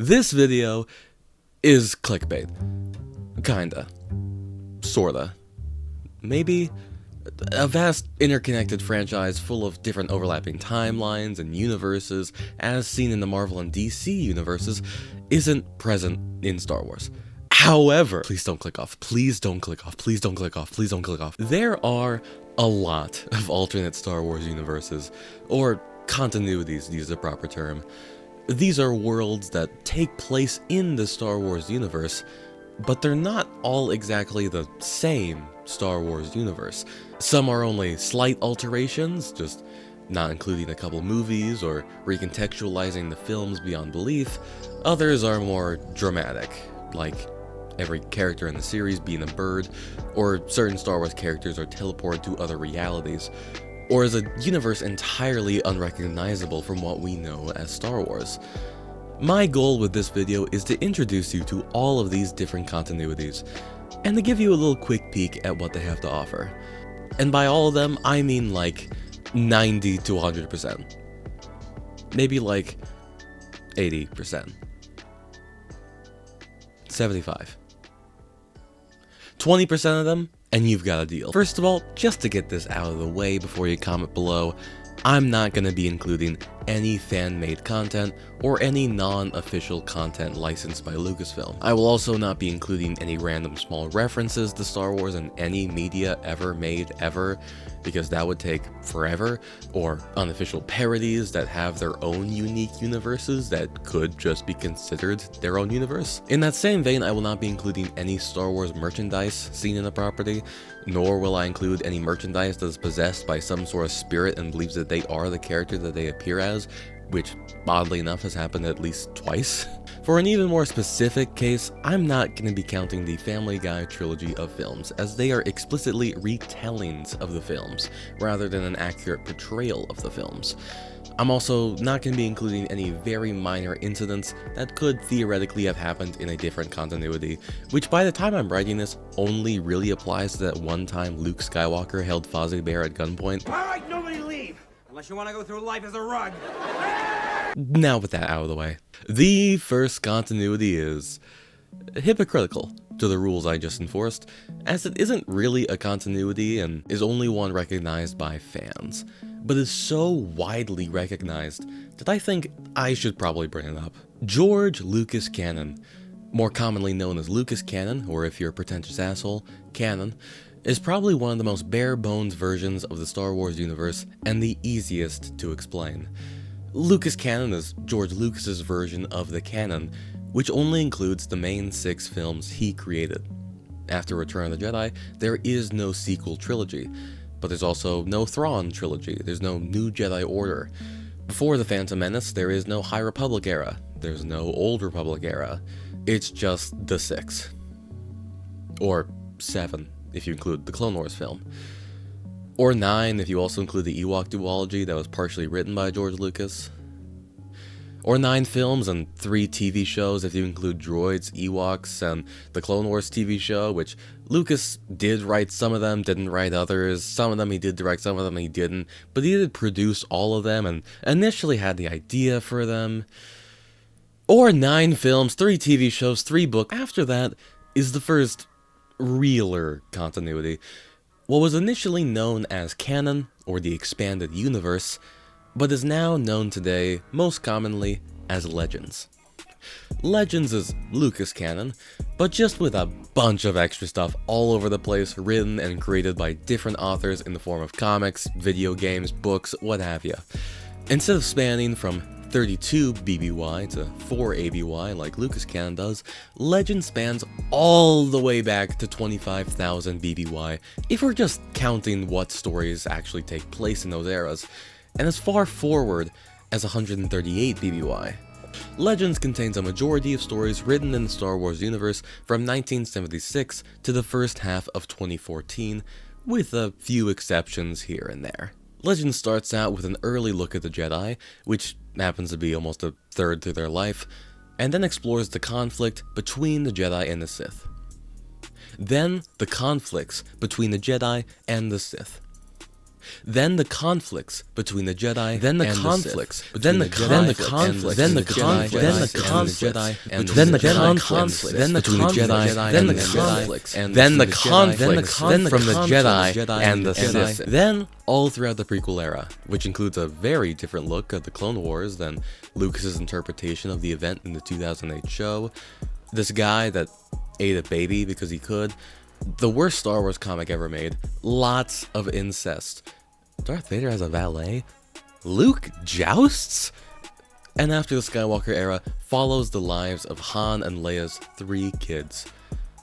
This video is clickbait. Kinda. Sorta. Maybe. A vast interconnected franchise full of different overlapping timelines and universes, as seen in the Marvel and DC universes, isn't present in Star Wars. However, please don't click off, please don't click off, please don't click off, please don't click off. There are a lot of alternate Star Wars universes, or continuities to use the proper term. These are worlds that take place in the Star Wars universe, but they're not all exactly the same Star Wars universe. Some are only slight alterations, just not including a couple movies or recontextualizing the films beyond belief. Others are more dramatic, like every character in the series being a bird, or certain Star Wars characters are teleported to other realities, or is a universe entirely unrecognizable from what we know as Star Wars. My goal with this video is to introduce you to all of these different continuities, and to give you a little quick peek at what they have to offer. And by all of them, I mean like 90 to 100%. Maybe like 80%. 75. 20% of them, and you've got a deal. First of all, just to get this out of the way before you comment below, I'm not going to be including any fan-made content or any non-official content licensed by Lucasfilm. I will also not be including any random small references to Star Wars in any media ever made ever, because that would take forever, or unofficial parodies that have their own unique universes that could just be considered their own universe. In that same vein, I will not be including any Star Wars merchandise seen in the property, nor will I include any merchandise that is possessed by some sort of spirit and believes that they are the character that they appear as, which oddly enough has happened at least twice. For an even more specific case, I'm not going to be counting the Family Guy trilogy of films, as they are explicitly retellings of the films, rather than an accurate portrayal of the films. I'm also not going to be including any very minor incidents that could theoretically have happened in a different continuity, which by the time I'm writing this only really applies to that one time Luke Skywalker held Fozzie Bear at gunpoint. Alright, nobody leave! Unless you want to go through life as a rug. Now with that out of the way, the first continuity is hypocritical to the rules I just enforced, as it isn't really a continuity and is only one recognized by fans, but is so widely recognized that I think I should probably bring it up. George Lucas Canon, more commonly known as Lucas Canon, or if you're a pretentious asshole, Canon, is probably one of the most bare-bones versions of the Star Wars universe and the easiest to explain. Lucas Canon is George Lucas's version of the canon, which only includes the main 6 films he created. After Return of the Jedi, there is no sequel trilogy, but there's also no Thrawn trilogy, there's no New Jedi Order. Before The Phantom Menace, there is no High Republic era, there's no Old Republic era, it's just the 6. Or 7, if you include the Clone Wars film. Or 9 if you also include the Ewok duology that was partially written by George Lucas. Or 9 films and 3 TV shows if you include Droids, Ewoks, and the Clone Wars TV show, which Lucas did write some of them, didn't write others, some of them he did direct, some of them he didn't, but he did produce all of them and initially had the idea for them. Or 9 films, 3 TV shows, 3 books. After that is the first realer continuity. What was initially known as canon, or the expanded universe, but is now known today most commonly as Legends. Legends is Lucas canon, but just with a bunch of extra stuff all over the place, written and created by different authors in the form of comics, video games, books, what have you. Instead of spanning from 32 BBY to 4 ABY like Lucas Canon does, Legend spans all the way back to 25,000 BBY if we're just counting what stories actually take place in those eras, and as far forward as 138 BBY. Legends contains a majority of stories written in the Star Wars universe from 1976 to the first half of 2014, with a few exceptions here and there. Legend starts out with an early look at the Jedi, which happens to be almost a third through their life, and then explores the conflict between the Jedi and the Sith. Then, the conflicts between the Jedi and the Sith. then the conflicts between the Jedi, then the conflicts, then the conflicts, then the conflicts, then the conflicts, then the conflicts, then the Jedi, then the conflicts, then the conflicts from the Jedi and the Sith. Then all throughout the prequel era, which includes a very different look at the Clone Wars than Lucas's interpretation of the event in the 2008 show. This guy that ate a baby because he could. The worst Star Wars comic ever made. Lots of incest. Darth Vader has a valet. Luke jousts? And after the Skywalker era, follows the lives of Han and Leia's 3 kids,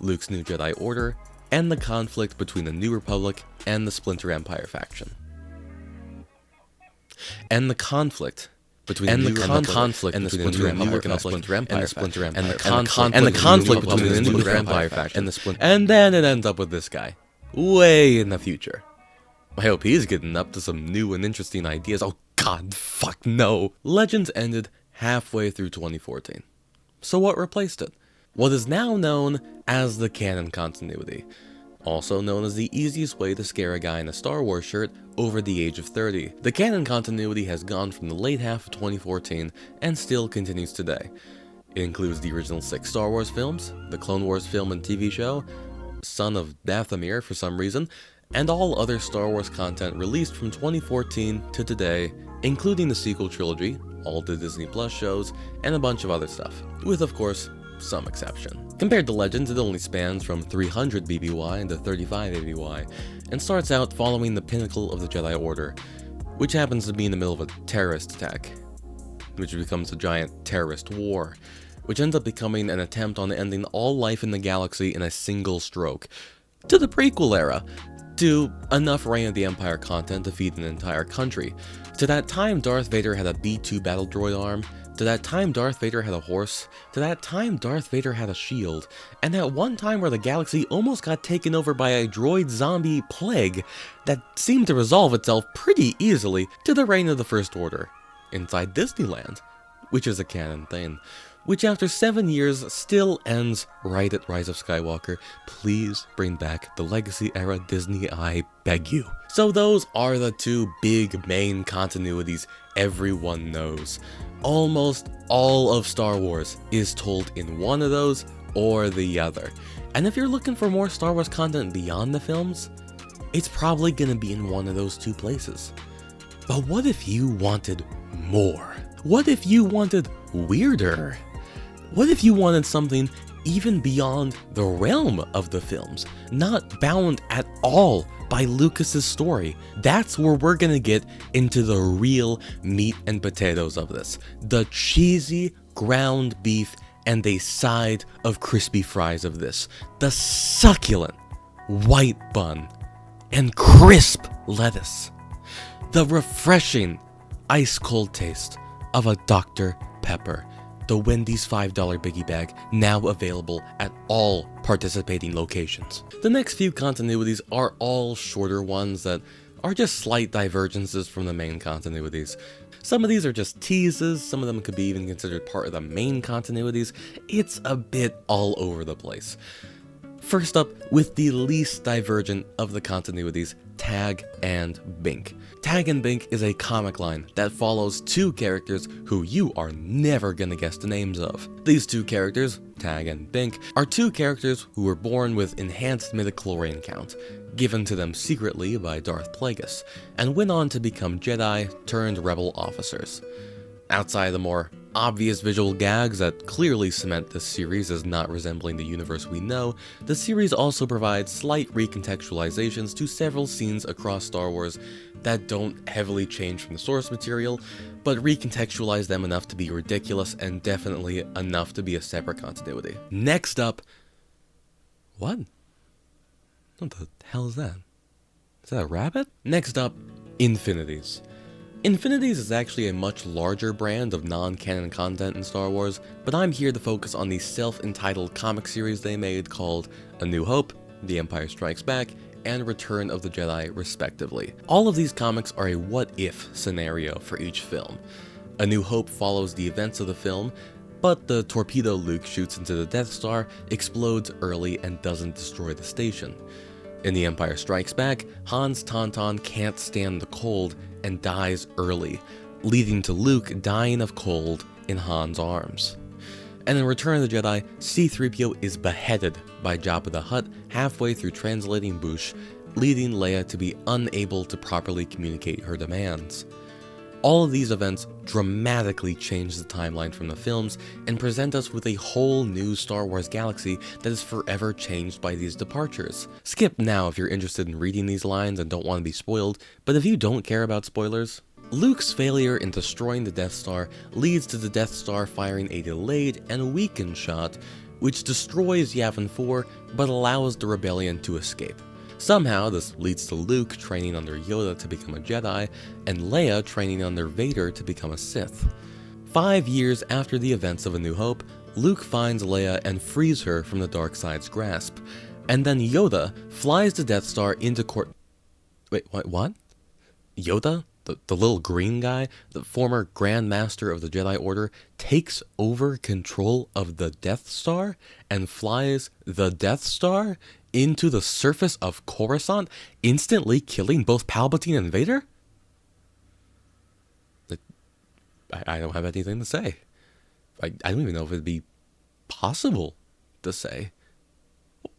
Luke's new Jedi Order, and the conflict between the New Republic and the Splinter Empire faction. And the conflict between the conflict and the Splinter Empire and the Splinter Empire and the conflict between the New Empire faction and the Splinter. And then it ends up with this guy, way in the future. I hope he's getting up to some new and interesting ideas. Oh god, fuck no. Legends ended halfway through 2014. So what replaced it? What is now known as the canon continuity, also known as the easiest way to scare a guy in a Star Wars shirt over the age of 30. The canon continuity has gone from the late half of 2014 and still continues today. It includes the original 6 Star Wars films, the Clone Wars film and TV show, Son of Dathomir for some reason, and all other Star Wars content released from 2014 to today, including the sequel trilogy, all the Disney Plus shows, and a bunch of other stuff, with of course, some exception. Compared to Legends, it only spans from 300 BBY into 35 ABY, and starts out following the pinnacle of the Jedi Order, which happens to be in the middle of a terrorist attack, which becomes a giant terrorist war, which ends up becoming an attempt on ending all life in the galaxy in a single stroke, to the prequel era, to enough Reign of the Empire content to feed an entire country. To that time Darth Vader had a B-2 battle droid arm, to that time Darth Vader had a horse, to that time Darth Vader had a shield, and that one time where the galaxy almost got taken over by a droid zombie plague that seemed to resolve itself pretty easily, to the reign of the First Order, inside Disneyland, which is a canon thing, which after 7 years still ends right at Rise of Skywalker. Please bring back the Legacy era Disney, I beg you. So those are the 2 big main continuities everyone knows. Almost all of Star Wars is told in one of those or the other. And if you're looking for more Star Wars content beyond the films, it's probably gonna be in one of those 2 places. But what if you wanted more? What if you wanted weirder? What if you wanted something even beyond the realm of the films, not bound at all by Lucas's story? That's where we're gonna get into the real meat and potatoes of this. The cheesy ground beef and a side of crispy fries of this. The succulent white bun and crisp lettuce. The refreshing ice cold taste of a Dr. Pepper. The Wendy's $5 biggie bag, now available at all participating locations. The next few continuities are all shorter ones that are just slight divergences from the main continuities. Some of these are just teases, some of them could be even considered part of the main continuities. It's a bit all over the place. First up, with the least divergent of the continuities, Tag and Bink. Tag and Bink is a comic line that follows 2 characters who you are never gonna guess the names of. These 2 characters, Tag and Bink, are 2 characters who were born with enhanced midichlorian count, given to them secretly by Darth Plagueis, and went on to become Jedi turned rebel officers. Outside the more obvious visual gags that clearly cement this series as not resembling the universe we know, the series also provides slight recontextualizations to several scenes across Star Wars that don't heavily change from the source material, but recontextualize them enough to be ridiculous and definitely enough to be a separate continuity. Next up... What? What the hell is that? Is that a rabbit? Next up, Infinities. Infinities is actually a much larger brand of non-canon content in Star Wars, but I'm here to focus on the self-entitled comic series they made called A New Hope, The Empire Strikes Back, and Return of the Jedi, respectively. All of these comics are a what-if scenario for each film. A New Hope follows the events of the film, but the torpedo Luke shoots into the Death Star explodes early and doesn't destroy the station. In The Empire Strikes Back, Han's Tauntaun can't stand the cold and dies early, leading to Luke dying of cold in Han's arms. And in Return of the Jedi, C-3PO is beheaded by Jabba the Hutt halfway through translating Boushh, leading Leia to be unable to properly communicate her demands. All of these events dramatically change the timeline from the films and present us with a whole new Star Wars galaxy that is forever changed by these departures. Skip now if you're interested in reading these lines and don't want to be spoiled, but if you don't care about spoilers, Luke's failure in destroying the Death Star leads to the Death Star firing a delayed and weakened shot, which destroys Yavin 4 but allows the rebellion to escape. Somehow, this leads to Luke training under Yoda to become a Jedi, and Leia training under Vader to become a Sith. 5 years after the events of A New Hope, Luke finds Leia and frees her from the dark side's grasp, and then Yoda flies the Death Star into Wait, what? Yoda? The little green guy, the former Grand Master of the Jedi Order, takes over control of the Death Star and flies the Death Star into the surface of Coruscant, instantly killing both Palpatine and Vader? I don't have anything to say. I don't even know if it'd be possible to say.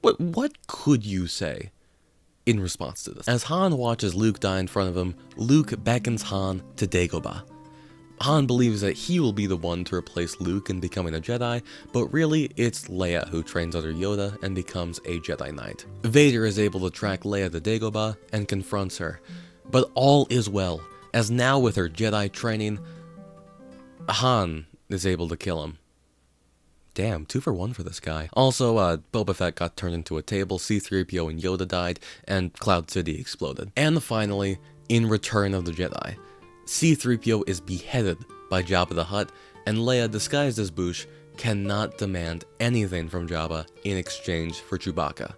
What could you say in response to this? As Han watches Luke die in front of him, Luke beckons Han to Dagobah. Han believes that he will be the one to replace Luke in becoming a Jedi, but really it's Leia who trains under Yoda and becomes a Jedi Knight. Vader is able to track Leia to Dagobah and confronts her, but all is well, as now with her Jedi training, Han is able to kill him. Damn, 2 for 1 for this guy. Also, Boba Fett got turned into a table, C-3PO and Yoda died, and Cloud City exploded. And finally, in Return of the Jedi, C-3PO is beheaded by Jabba the Hutt, and Leia, disguised as Boushh, cannot demand anything from Jabba in exchange for Chewbacca.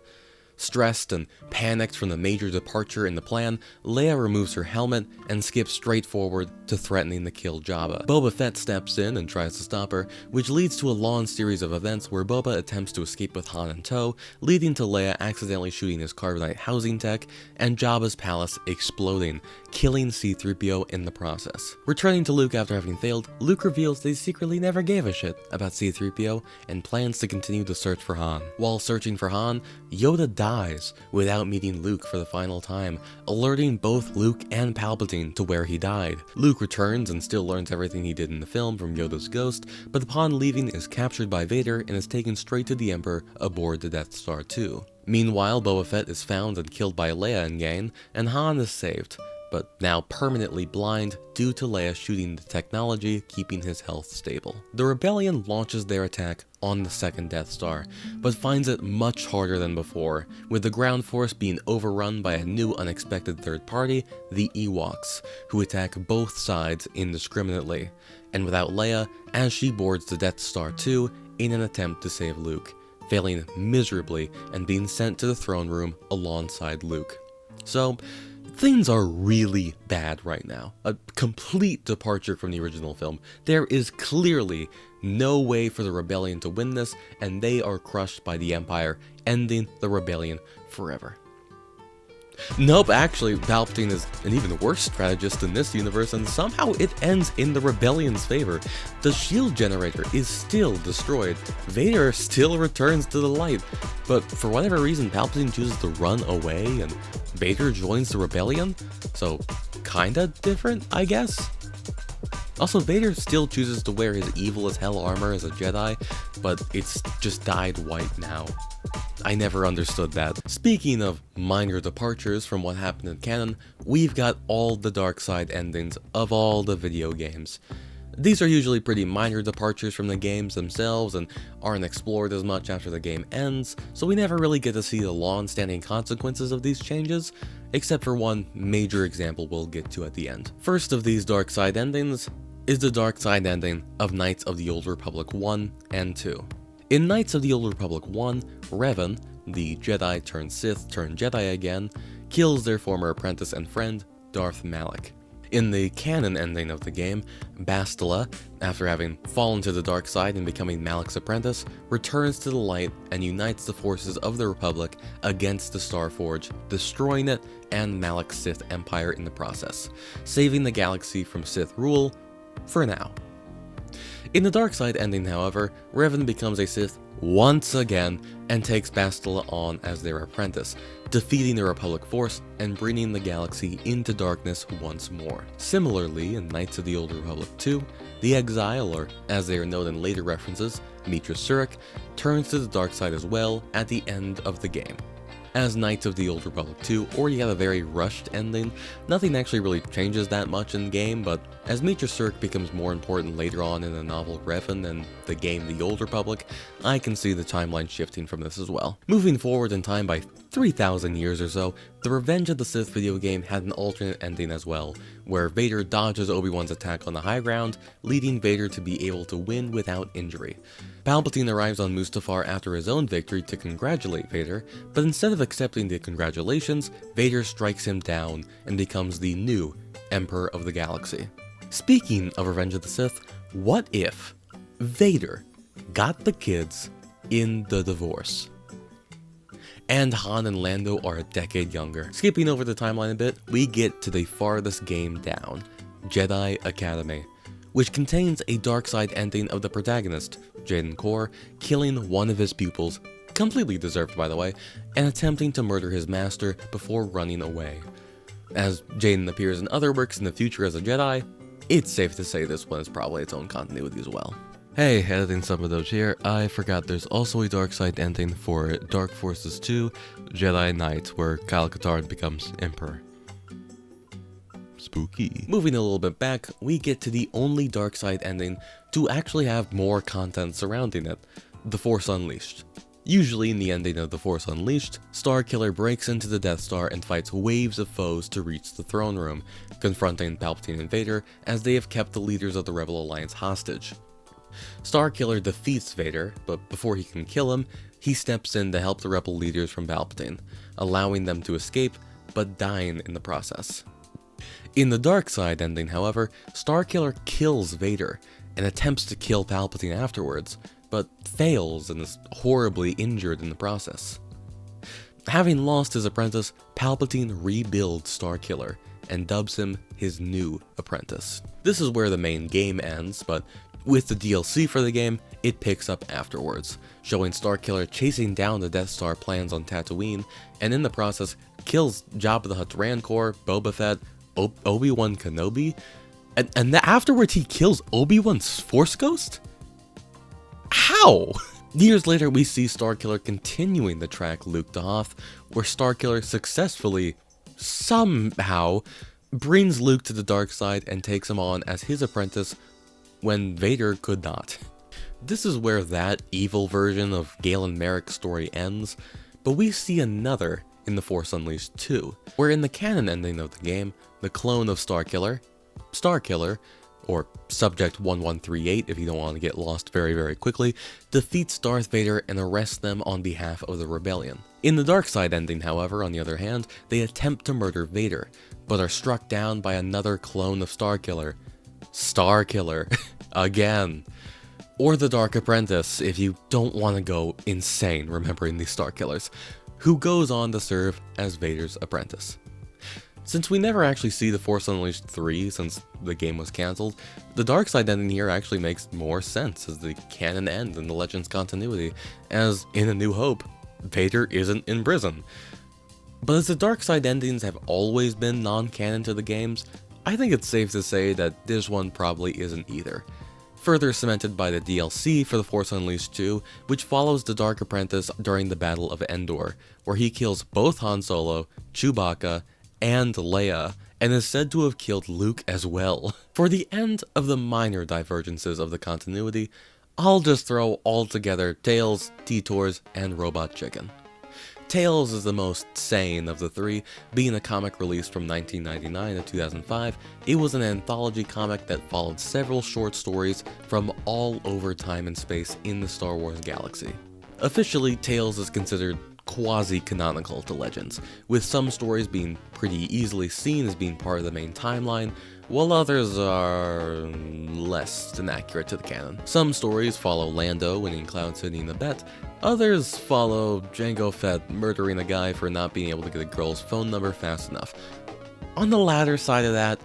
Stressed and panicked from the major departure in the plan, Leia removes her helmet and skips straight forward to threatening to kill Jabba. Boba Fett steps in and tries to stop her, which leads to a long series of events where Boba attempts to escape with Han in tow, leading to Leia accidentally shooting his carbonite housing tech, and Jabba's palace exploding, killing C-3PO in the process. Returning to Luke after having failed, Luke reveals they secretly never gave a shit about C-3PO and plans to continue to search for Han. While searching for Han, Yoda dies without meeting Luke for the final time, alerting both Luke and Palpatine to where he died. Luke returns and still learns everything he did in the film from Yoda's ghost, but upon leaving is captured by Vader and is taken straight to the Emperor aboard the Death Star 2. Meanwhile, Boba Fett is found and killed by Leia in game, and Han is saved, but now permanently blind due to Leia shooting the technology keeping his health stable. The Rebellion launches their attack on the second Death Star, but finds it much harder than before, with the ground force being overrun by a new unexpected third party, the Ewoks, who attack both sides indiscriminately, and without Leia as she boards the Death Star 2 in an attempt to save Luke, failing miserably and being sent to the throne room alongside Luke. So, things are really bad right now. A complete departure from the original film. There is clearly no way for the Rebellion to win this, and they are crushed by the Empire, ending the Rebellion forever. Nope, actually, Palpatine is an even worse strategist in this universe, and somehow it ends in the Rebellion's favor. The shield generator is still destroyed, Vader still returns to the light, but for whatever reason Palpatine chooses to run away, and Vader joins the Rebellion, so kinda different, I guess? Also, Vader still chooses to wear his evil-as-hell armor as a Jedi, but it's just dyed white now. I never understood that. Speaking of minor departures from what happened in canon, we've got all the dark side endings of all the video games. These are usually pretty minor departures from the games themselves and aren't explored as much after the game ends, so we never really get to see the long-standing consequences of these changes, except for one major example we'll get to at the end. First of these dark side endings is the dark side ending of Knights of the Old Republic 1 and 2. In Knights of the Old Republic 1, Revan, the Jedi turned Sith turned Jedi again, kills their former apprentice and friend, Darth Malak. In the canon ending of the game, Bastila, after having fallen to the dark side and becoming Malik's apprentice, returns to the light and unites the forces of the Republic against the Starforge, destroying it and Malik's Sith Empire in the process, saving the galaxy from Sith rule for now. In the dark side ending, however, Revan becomes a Sith once again and takes Bastila on as their apprentice, defeating the Republic force and bringing the galaxy into darkness once more. Similarly, in Knights of the Old Republic 2, the Exile, or as they are known in later references, Mitra Surik, turns to the dark side as well at the end of the game. As Knights of the Old Republic 2 already had a very rushed ending, nothing actually really changes that much in the game, but as Mitra Surik becomes more important later on in the novel Revan and the game The Old Republic, I can see the timeline shifting from this as well. Moving forward in time by 3,000 years or so, the Revenge of the Sith video game had an alternate ending as well, where Vader dodges Obi-Wan's attack on the high ground, leading Vader to be able to win without injury. Palpatine arrives on Mustafar after his own victory to congratulate Vader, but instead of accepting the congratulations, Vader strikes him down and becomes the new Emperor of the Galaxy. Speaking of Revenge of the Sith, what if Vader got the kids in the divorce? And Han and Lando are a decade younger. Skipping over the timeline a bit, we get to the farthest game down, Jedi Academy, which contains a dark side ending of the protagonist, Jaden Korr, killing one of his pupils, completely deserved by the way, and attempting to murder his master before running away. As Jaden appears in other works in the future as a Jedi, it's safe to say this one is probably its own continuity as well. Hey, editing some of those here, I forgot there's also a dark side ending for Dark Forces 2, Jedi Knight, where KOTOR becomes Emperor. Spooky. Moving a little bit back, we get to the only dark side ending to actually have more content surrounding it, The Force Unleashed. Usually in the ending of The Force Unleashed, Starkiller breaks into the Death Star and fights waves of foes to reach the throne room, confronting Palpatine and Vader as they have kept the leaders of the Rebel Alliance hostage. Starkiller defeats Vader, but before he can kill him, he steps in to help the Rebel leaders from Palpatine, allowing them to escape, but dying in the process. In the dark side ending, however, Starkiller kills Vader and attempts to kill Palpatine afterwards, but fails and is horribly injured in the process. Having lost his apprentice, Palpatine rebuilds Starkiller and dubs him his new apprentice. This is where the main game ends, but with the DLC for the game, it picks up afterwards, showing Starkiller chasing down the Death Star plans on Tatooine, and in the process kills Jabba the Hutt's Rancor, Boba Fett, Obi-Wan Kenobi, and afterwards he kills Obi-Wan's Force Ghost? How? Years later, we see Starkiller continuing the track Luke to Hoth, where Starkiller successfully, somehow, brings Luke to the dark side and takes him on as his apprentice when Vader could not. This is where that evil version of Galen Merrick's story ends, but we see another in The Force Unleashed 2, where in the canon ending of the game, the clone of Starkiller, or Subject 1138 if you don't want to get lost very quickly, defeats Darth Vader and arrests them on behalf of the rebellion. In the dark side ending, however, on the other hand, they attempt to murder Vader, but are struck down by another clone of Starkiller, again. Or the Dark Apprentice, if you don't want to go insane remembering these Starkillers, who goes on to serve as Vader's apprentice. Since we never actually see The Force Unleashed 3 since the game was cancelled, the dark side ending here actually makes more sense as the canon end in the Legends continuity, as in A New Hope, Vader isn't in prison. But as the dark side endings have always been non-canon to the games, I think it's safe to say that this one probably isn't either. Further cemented by the DLC for The Force Unleashed 2, which follows the Dark Apprentice during the Battle of Endor, where he kills both Han Solo, Chewbacca, and Leia, and is said to have killed Luke as well. For the end of the minor divergences of the continuity, I'll just throw all together Tales, Detours, and Robot Chicken. Tales is the most sane of the three, being a comic released from 1999 to 2005. It was an anthology comic that followed several short stories from all over time and space in the Star Wars galaxy. Officially, Tales is considered quasi-canonical to Legends, with some stories being pretty easily seen as being part of the main timeline, while others are less than accurate to the canon. Some stories follow Lando winning Cloud City in a bet, others follow Jango Fett murdering a guy for not being able to get a girl's phone number fast enough. On the latter side of that,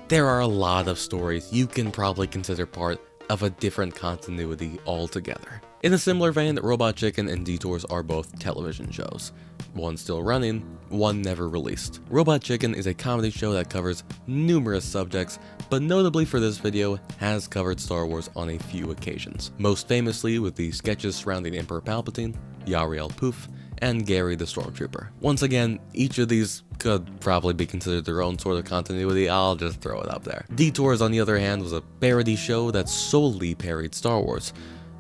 there are a lot of stories you can probably consider part of a different continuity altogether. In a similar vein, Robot Chicken and Detours are both television shows. One still running, one never released. Robot Chicken is a comedy show that covers numerous subjects, but notably for this video, has covered Star Wars on a few occasions. Most famously with the sketches surrounding Emperor Palpatine, Yariel Poof, and Gary the Stormtrooper. Once again, each of these could probably be considered their own sort of continuity, I'll just throw it up there. Detours, on the other hand, was a parody show that solely parodied Star Wars,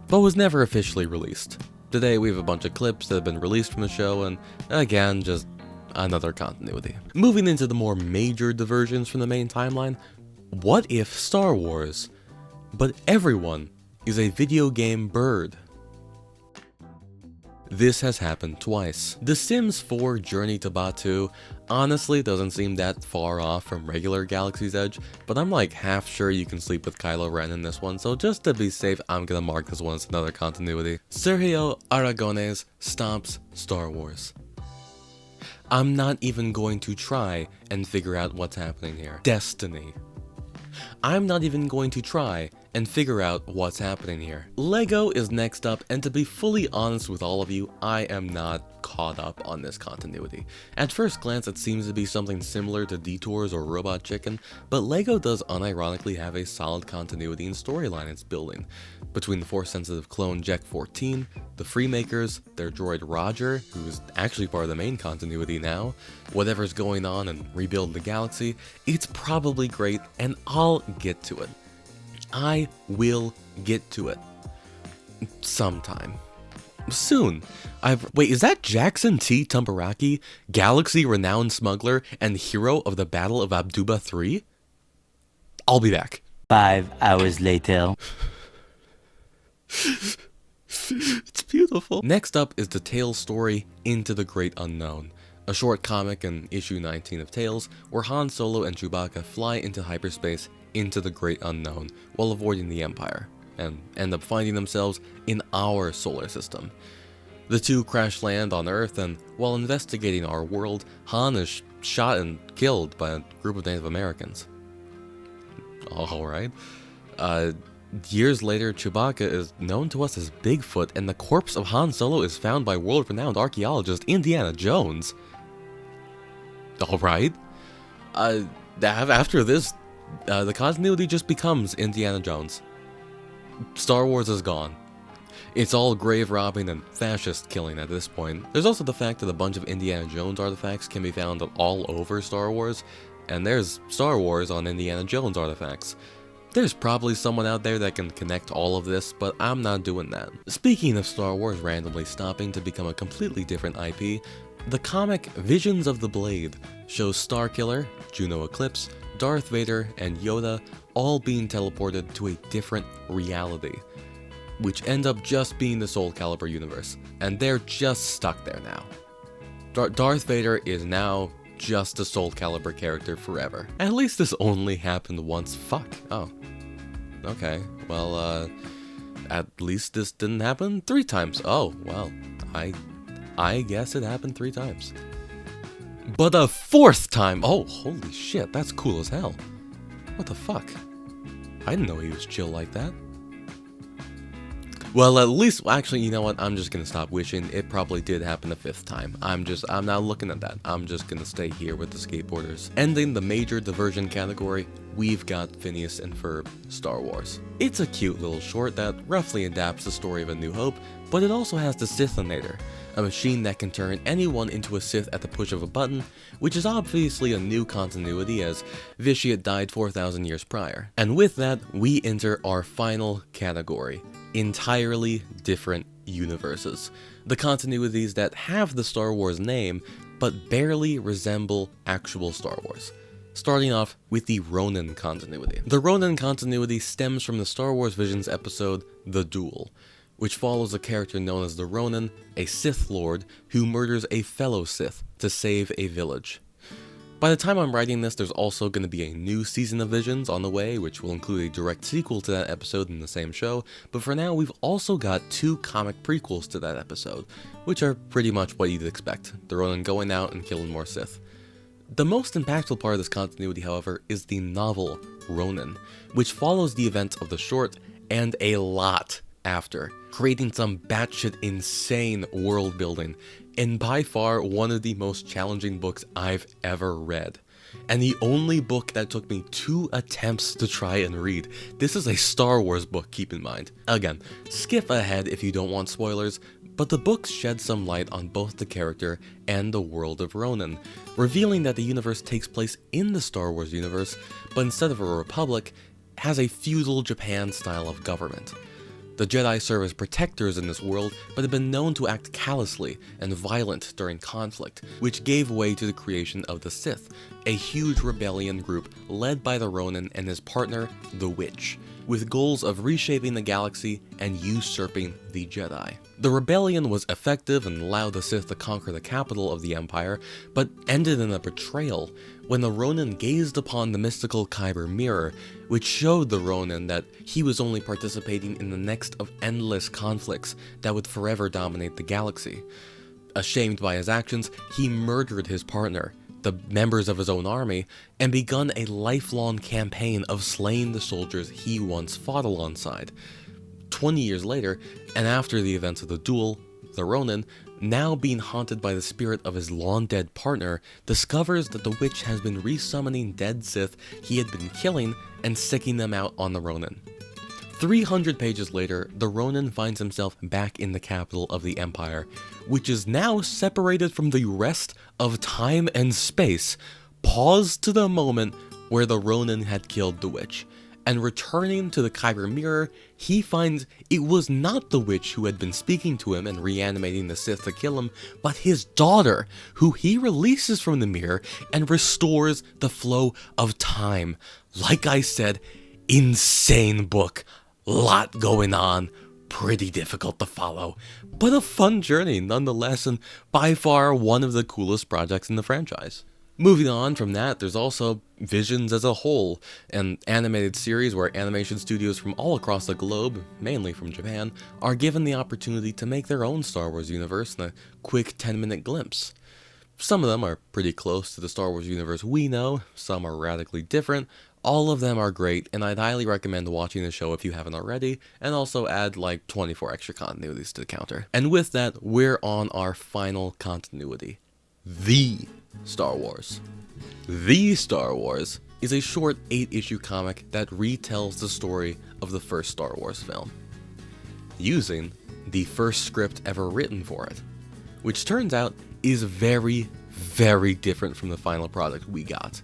but was never officially released. Today we have a bunch of clips that have been released from the show, and again, just another continuity. Moving into the more major diversions from the main timeline, what if Star Wars, but everyone is a video game bird? This has happened twice. The Sims 4 Journey to Batuu honestly doesn't seem that far off from regular Galaxy's Edge, but I'm like half sure you can sleep with Kylo Ren in this one, so just to be safe, I'm gonna mark this one as another continuity. Sergio, Aragonés, Stomps, Star Wars. I'm not even going to try and figure out what's happening here. Destiny. I'm not even going to try and figure out what's happening here. Lego is next up, and to be fully honest with all of you, I am not caught up on this continuity. At first glance, it seems to be something similar to Detours or Robot Chicken, but Lego does unironically have a solid continuity and storyline it's building. Between the Force-sensitive clone Jack 14, the Freemakers, their droid Roger, who is actually part of the main continuity now, whatever's going on and Rebuild the Galaxy, it's probably great, and I'll get to it. I will get to it. Sometime. Soon. Wait, is that Jackson T. Tumbaraki, galaxy-renowned smuggler and hero of the Battle of Abduba 3? I'll be back. 5 hours later. It's beautiful. Next up is the Tales story, Into the Great Unknown. A short comic in issue 19 of Tales, where Han Solo and Chewbacca fly into hyperspace into the Great Unknown while avoiding the Empire, and end up finding themselves in our solar system. The two crash land on Earth, and while investigating our world, Han is shot and killed by a group of Native Americans. Alright. Years later, Chewbacca is known to us as Bigfoot, and the corpse of Han Solo is found by world-renowned archaeologist Indiana Jones. Alright. After this, the continuity just becomes Indiana Jones. Star Wars is gone. It's all grave robbing and fascist killing at this point. There's also the fact that a bunch of Indiana Jones artifacts can be found all over Star Wars, and there's Star Wars on Indiana Jones artifacts. There's probably someone out there that can connect all of this, but I'm not doing that. Speaking of Star Wars randomly stopping to become a completely different IP, the comic Visions of the Blade shows Starkiller, Juno Eclipse, Darth Vader, and Yoda all being teleported to a different reality, which end up just being the Soul Calibur universe, and they're just stuck there now. Darth Vader is now just a Soul Calibur character forever. At least this only happened once. Fuck. Oh. Okay. Well, at least this didn't happen 3 times. Oh, well, I guess it happened 3 times. But a 4th time! Oh, holy shit, that's cool as hell. What the fuck? I didn't know he was chill like that. Well, at least, actually, you know what? I'm just gonna stop wishing. It probably did happen a 5th time. I'm not looking at that. I'm just gonna stay here with the skateboarders. Ending the major diversion category, we've got Phineas and Ferb, Star Wars. It's a cute little short that roughly adapts the story of A New Hope, but it also has the Sithinator, a machine that can turn anyone into a Sith at the push of a button, which is obviously a new continuity as Vitiate died 4,000 years prior. And with that, we enter our final category, entirely different universes. The continuities that have the Star Wars name, but barely resemble actual Star Wars. Starting off with the Ronin continuity. The Ronin continuity stems from the Star Wars Visions episode, The Duel, which follows a character known as the Ronin, a Sith Lord who murders a fellow Sith to save a village. By the time I'm writing this, there's also going to be a new season of Visions on the way, which will include a direct sequel to that episode in the same show, but for now we've also got 2 comic prequels to that episode, which are pretty much what you'd expect, the Ronin going out and killing more Sith. The most impactful part of this continuity, however, is the novel Ronin, which follows the events of the short and a lot after, creating some batshit insane world building, and by far one of the most challenging books I've ever read. And the only book that took me 2 attempts to try and read. This is a Star Wars book, keep in mind. Again, skip ahead if you don't want spoilers, but the books shed some light on both the character and the world of Ronin, revealing that the universe takes place in the Star Wars universe, but instead of a republic, has a feudal Japan style of government. The Jedi serve as protectors in this world, but have been known to act callously and violent during conflict, which gave way to the creation of the Sith, a huge rebellion group led by the Ronin and his partner, the Witch, with goals of reshaping the galaxy and usurping the Jedi. The rebellion was effective and allowed the Sith to conquer the capital of the Empire, but ended in a betrayal when the Ronin gazed upon the mystical Calibur mirror, which showed the Ronin that he was only participating in the next of endless conflicts that would forever dominate the galaxy. Ashamed by his actions, he murdered his partner, the members of his own army, and begun a lifelong campaign of slaying the soldiers he once fought alongside. 20 years later, and after the events of the duel, the Ronin, now being haunted by the spirit of his long-dead partner, discovers that the Witch has been resummoning dead Sith he had been killing and sicking them out on the Ronin. 300 pages later, the Ronin finds himself back in the capital of the Empire, which is now separated from the rest of time and space, paused to the moment where the Ronin had killed the Witch. And returning to the Calibur mirror, he finds it was not the Witch who had been speaking to him and reanimating the Sith to kill him, but his daughter, who he releases from the mirror and restores the flow of time. Like I said, insane book. Lot going on, pretty difficult to follow, but a fun journey nonetheless, and by far one of the coolest projects in the franchise. Moving on from that, there's also Visions as a whole, an animated series where animation studios from all across the globe, mainly from Japan, are given the opportunity to make their own Star Wars universe in a quick 10-minute glimpse. Some of them are pretty close to the Star Wars universe we know, some are radically different. All of them are great, and I'd highly recommend watching the show if you haven't already, and also add like 24 extra continuities to the counter. And with that, we're on our final continuity. The Star Wars. The Star Wars is a short 8-issue comic that retells the story of the first Star Wars film, using the first script ever written for it, which turns out is very, very different from the final product we got.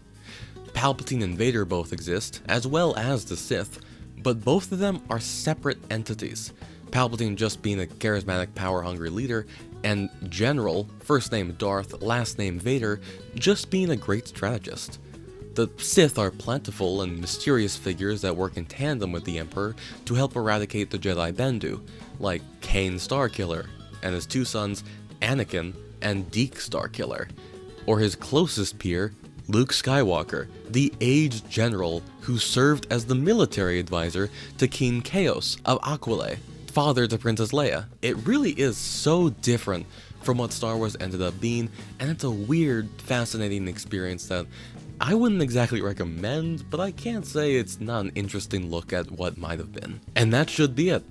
Palpatine and Vader both exist, as well as the Sith, but both of them are separate entities. Palpatine just being a charismatic, power-hungry leader, and General, first name Darth, last name Vader, just being a great strategist. The Sith are plentiful and mysterious figures that work in tandem with the Emperor to help eradicate the Jedi Bendu, like Kain Starkiller, and his 2 sons, Anakin and Deke Starkiller, or his closest peer, Luke Skywalker, the aged general who served as the military advisor to King Chaos of Aquile, father to Princess Leia. It really is so different from what Star Wars ended up being, and it's a weird, fascinating experience that I wouldn't exactly recommend, but I can't say it's not an interesting look at what might have been. And that should be it.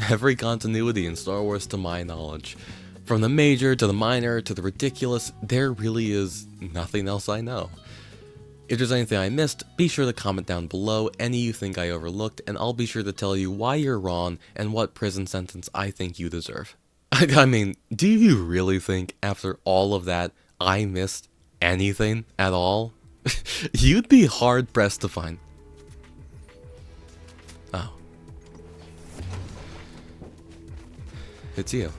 Every continuity in Star Wars to my knowledge. From the major to the minor to the ridiculous, there really is nothing else I know. If there's anything I missed, be sure to comment down below any you think I overlooked, and I'll be sure to tell you why you're wrong and what prison sentence I think you deserve. I mean, do you really think after all of that I missed anything at all? You'd be hard pressed to find. Oh. It's you.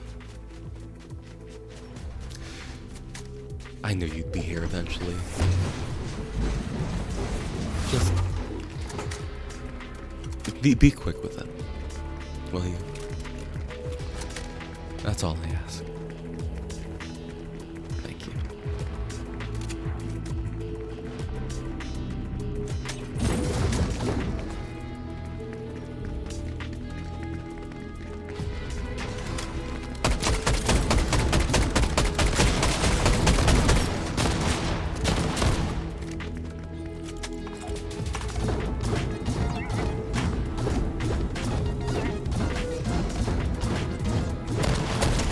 I knew you'd be here eventually. Just be quick with it, will you? That's all I ask.